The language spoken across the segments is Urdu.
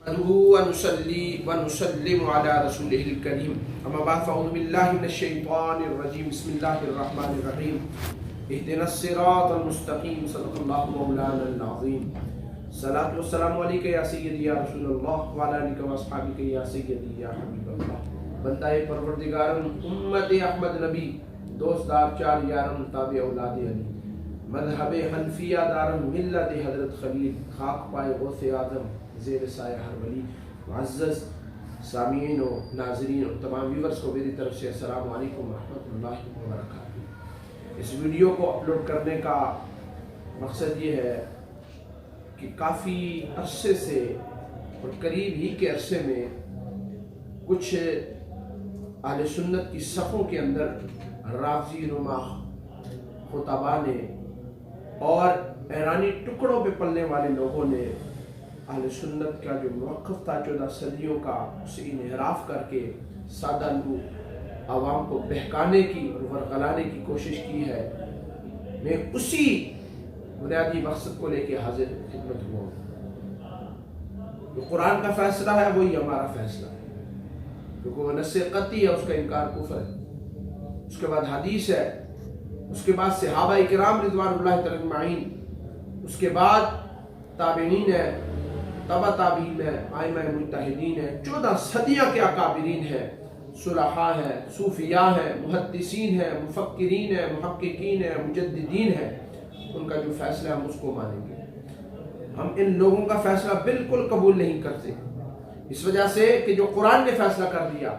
ونصلي ونسلم على رسوله الكريم اما بعد فاعوذ بالله من الشيطان الرجيم بسم الله الرحمن الرحيم اهدنا الصراط المستقيم صدق الله مولانا العظيم صلاة والسلام عليك يا سيدي يا رسول الله وعلى آلك واصحابك يا سيدي يا حبيب الله بندہ پروردگارم امت احمد نبی دوستدار چار یارم تابع اولاد علی مذہب حنفیہ دارم ملت حضرت خلیل خاک پائے غوث اعظم زیر سایہ ہر ولی. معزز سامعین و ناظرین اور تمام ویورز کو میری طرف سے السلام علیکم ورحمۃ اللہ وبرکاتہ. اس ویڈیو کو اپلوڈ کرنے کا مقصد یہ ہے کہ کافی عرصے سے اور قریب ہی کے عرصے میں کچھ اہل سنت کی صفوں کے اندر رافضی نما خطباء نے اور ایرانی ٹکڑوں پہ پلنے والے لوگوں نے اہل سنت کا جو موقف تھا 14 صدیوں کا اسے انحراف کر کے سادہ لوگ عوام کو بہکانے کی اور ورغلانے کی کوشش کی ہے. میں اسی بنیادی مقصد کو لے کے حاضر خدمت ہوا ہوں. جو قرآن کا فیصلہ ہے وہی ہمارا فیصلہ ہے کیونکہ وہ نص قطعی ہے, اس کا انکار کفر ہے. اس کے بعد حدیث ہے, اس کے بعد صحابہ کرام رضوان اللہ تعالی اجمعین, اس کے بعد تابعین ہے, تبع تابعین ہے, ائمہ مجتہدین ہے, 14 صدیاں کے اکابرین ہیں, صلحاء ہیں, صوفیاء ہیں, محدثین ہیں, مفکرین ہیں, محققین ہیں, مجددین ہیں. ان کا جو فیصلہ ہم اس کو مانیں گے. ہم ان لوگوں کا فیصلہ بالکل قبول نہیں کرتے اس وجہ سے کہ جو قرآن نے فیصلہ کر دیا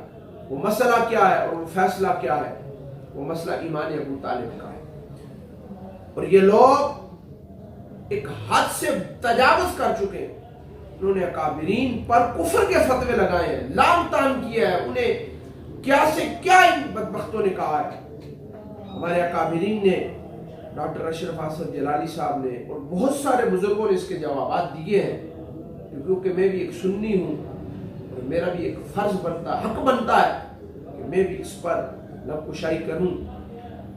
وہ مسئلہ کیا ہے اور وہ فیصلہ کیا ہے. وہ مسئلہ ایمان ابو طالب کا ہے اور یہ لوگ ایک حد سے تجاوز کر چکے ہیں. انہوں نے اکابرین پر کفر کے فتوے لگائے ہیں, لام تان کیا ہے, انہیں کیا سے کیا ان بدبختوں نے کہا ہے. ہمارے اکابرین نے, ڈاکٹر اشرف حسن جلالی صاحب نے اور بہت سارے بزرگوں نے اس کے جوابات دیے ہیں. کیونکہ میں بھی ایک سنی ہوں اور میرا بھی ایک فرض بنتا ہے, حق بنتا ہے کہ میں بھی اس پر لب کشائی کروں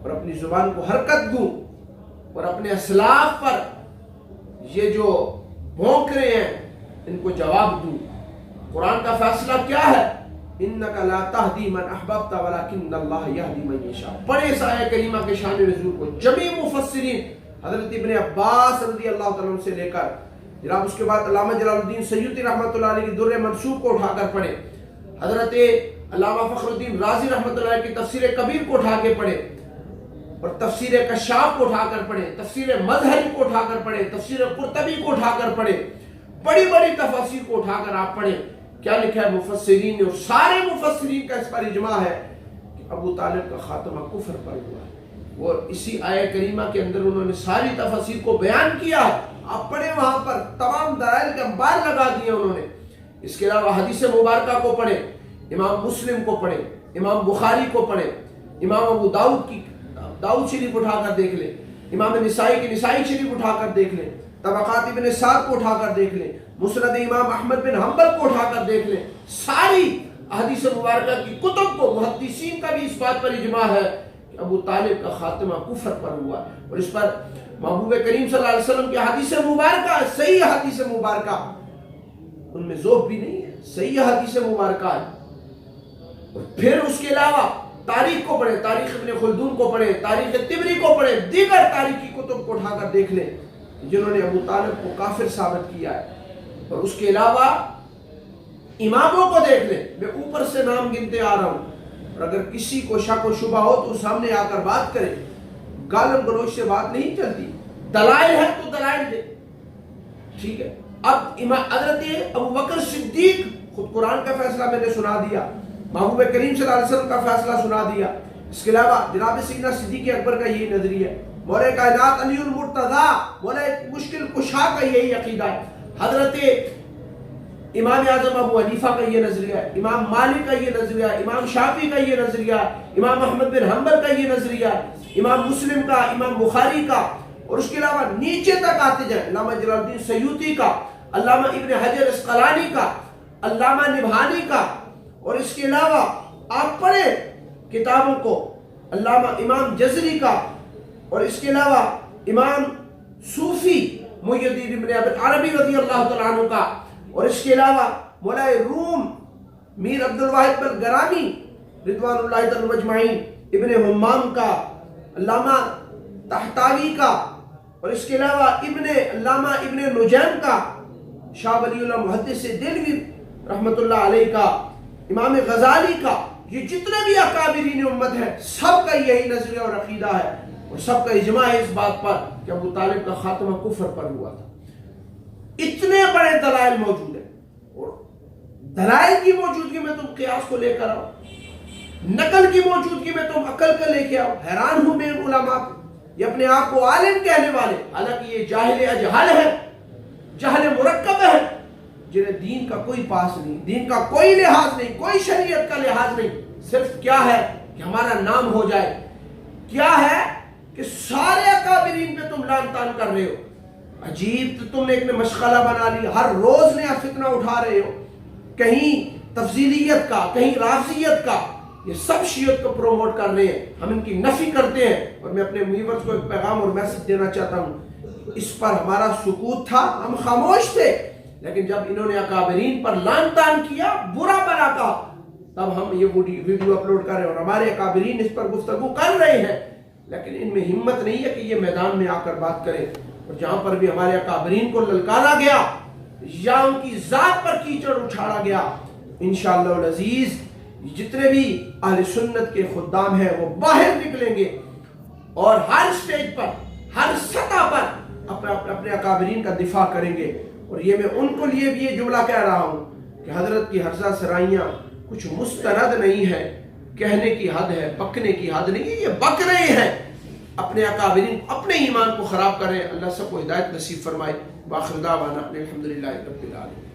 اور اپنی زبان کو حرکت دوں اور اپنے اسلاف پر یہ جو بھونک رہے ہیں ان کو جواب دوں. قرآن کا فیصلہ کیا ہے؟ انک لا تہدی من احببت ولکن اللہ یہدی من یشاء. پڑھے اس آیہ کریمہ کے شان نزول کو. جمیع مفسرین حضرت ابن عباس رضی اللہ تعالیٰ عنہ سے لے کر جناب اس کے بعد علامہ جلال الدین سیوطی رحمۃ اللہ علیہ کی در منصور کو اٹھا کر پڑھے, حضرت علامہ فخر الدین رازی رحمۃ اللہ علیہ کی تفسیر کبیر کو اٹھا کے پڑھے اور تفسیر کشاف کو اٹھا کر پڑھے, تفسیر مظہری کو اٹھا کر پڑھے, تفسیر قرطبی کو اٹھا کر پڑھے, بڑی بڑی تفاسیر کو اٹھا کر آپ پڑھیں. کیا لکھا ہے مفسرین نے, اور سارے مفسرین کا اس پر اجماع ہے کہ ابو طالب کا خاتمہ کفر پر ہوا ہے. اور اسی آیہ کریمہ کے اندر انہوں نے ساری تفاسیر کو بیان کیا ہے. آپ پڑھیں وہاں پر تمام دلائل کے انبار لگا دیے انہوں نے. اس کے علاوہ حدیث مبارکہ کو پڑھیں, امام مسلم کو پڑھیں, امام بخاری کو پڑھیں, امام ابو داؤد شریف اٹھا کر دیکھ لیں, امام نسائی کی نسائی شریف اٹھا کر دیکھ لیں, طبقات ابن سعد کو اٹھا کر دیکھ لیں, مسند امام احمد بن حنبل کو اٹھا کر دیکھ لیں. ساری حدیث مبارکہ کی کتب کو محدثین کا بھی اس بات پر اجماع ہے کہ ابو طالب کا خاتمہ کفر پر ہوا. اور اس پر محبوب کریم صلی اللہ علیہ وسلم کی حدیث مبارکہ, صحیح حدیث مبارکہ, ان میں ذوب بھی نہیں ہے, صحیح حدیث مبارکہ ہے. اور پھر اس کے علاوہ تاریخ کو پڑھیں, تاریخ ابن خلدون کو پڑھیں, تاریخ طبری کو پڑھیں, دیگر تاریخی کتب کو اٹھا کر دیکھ لیں جنہوں نے ابو طالب کو کافر ثابت کیا ہے. اور اس کے علاوہ اماموں کو دیکھ لیں. میں اوپر سے نام گنتے آ رہا ہوں اور اگر کسی کو شک و شبہ ہو تو سامنے آ کر بات کرے. گالم گلوچ سے بات نہیں چلتی, دلائل ہے تو دلائل دے. ٹھیک ہے, اب حضرت ابو بکر صدیق, خود قرآن کا فیصلہ میں نے سنا دیا, محبوب کریم صلی اللہ علیہ وسلم کا فیصلہ سنا دیا. اس کے علاوہ جناب سیدنا صدیق اکبر کا یہی نظریہ ہے, مولا کائنات علی المرتضی مولا مشکل کشا کا یہی عقیدہ ہے. حضرت امام اعظم ابو حنیفہ کا یہ نظریہ ہے, امام مالک کا یہ نظریہ ہے, امام شافعی کا یہ نظریہ ہے, امام احمد بن حنبل کا یہ نظریہ ہے, امام مسلم کا, امام بخاری کا, اور اس کے علاوہ نیچے تک آتے جائیں علامہ جلال الدین سیوطی کا, علامہ ابن حجر اسقلانی کا, علامہ نبہانی کا. اور اس کے علاوہ آپ پڑھیں کتابوں کو علامہ امام جزری کا, اور اس کے علاوہ امام صوفی محی الدین ابن عربی رضی اللہ تعالیٰ عنہ کا, اور اس کے علاوہ مولا روم میر عبد الواحد بلگرامی رضوان اللہ تعالی مجمعین، ابن حمام کا، علامہ طحطاوی کا، اور اس کے علاوہ علامہ ابن نجیم کا، شاہ ولی اللہ محدث دہلوی رحمۃ اللہ علیہ کا، امام غزالی کا، یہ جتنے بھی اکابرین امت ہیں سب کا یہی نظریہ اور عقیدہ ہے، اور سب کا اجماع ہے اس بات پر کہ ابو طالب کا خاتمہ کفر پر ہوا تھا۔ اتنے بڑے دلائل موجود ہیں، اور دلائل کی موجودگی میں تم قیاس کو لے کر آؤ، نقل کی موجودگی میں تم عقل کا لے کے آؤ۔ حیران ہوں میں ان علماء کو، یہ اپنے آپ کو عالم کہنے والے، حالانکہ یہ جاہل اجہل ہے، جہل مرکب ہے، جنہیں دین کا کوئی پاس نہیں، دین کا کوئی لحاظ نہیں، کوئی شریعت کا لحاظ نہیں، صرف کیا ہے کہ ہمارا نام ہو جائے، کیا ہے کہ سارے اکابرین پہ تم لعن طعن کر رہے ہو۔ عجیب، تم نے ایک مشغلہ بنا لی، ہر روز نیا فتنہ اٹھا رہے ہو، کہیں تفضیلیت کا، کہیں رافضیت کا، یہ سب شیعت کو پروموٹ کر رہے ہیں، ہم ان کی نفی کرتے ہیں۔ اور میں اپنے ویورز کو ایک پیغام اور میسج دینا چاہتا ہوں، اس پر ہمارا سکوت تھا، ہم خاموش تھے، لیکن جب انہوں نے اکابرین پر لعن طعن کیا، برا بھلا کہا، تب ہم یہ ویڈیو اپلوڈ کر رہے ہیں، اور ہمارے اکابرین اس پر گفتگو کر رہے ہیں، لیکن ان میں ہمت نہیں ہے کہ یہ میدان میں آ کر بات کریں۔ اور جہاں پر بھی ہمارے اکابرین کو للکارا گیا یا ان کی ذات پر کیچڑ اچھاڑا گیا، انشاءاللہ العزیز جتنے بھی اہل سنت کے خدام ہیں وہ باہر نکلیں گے، اور ہر سٹیج پر، ہر سطح پر اپنے اکابرین کا دفاع کریں گے۔ اور یہ میں ان کو لیے بھی یہ جملہ کہہ رہا ہوں کہ حضرت کی حرزہ سرائیاں کچھ مستند نہیں ہے، کہنے کی حد ہے، بکنے کی حد نہیں ہے، یہ بک رہے ہیں، اپنے اکابرین اپنے ایمان کو خراب کر رہے ہیں۔ اللہ سب کو ہدایت نصیب فرمائے۔ وآخر دعوانا الحمدللہ رب العالمین۔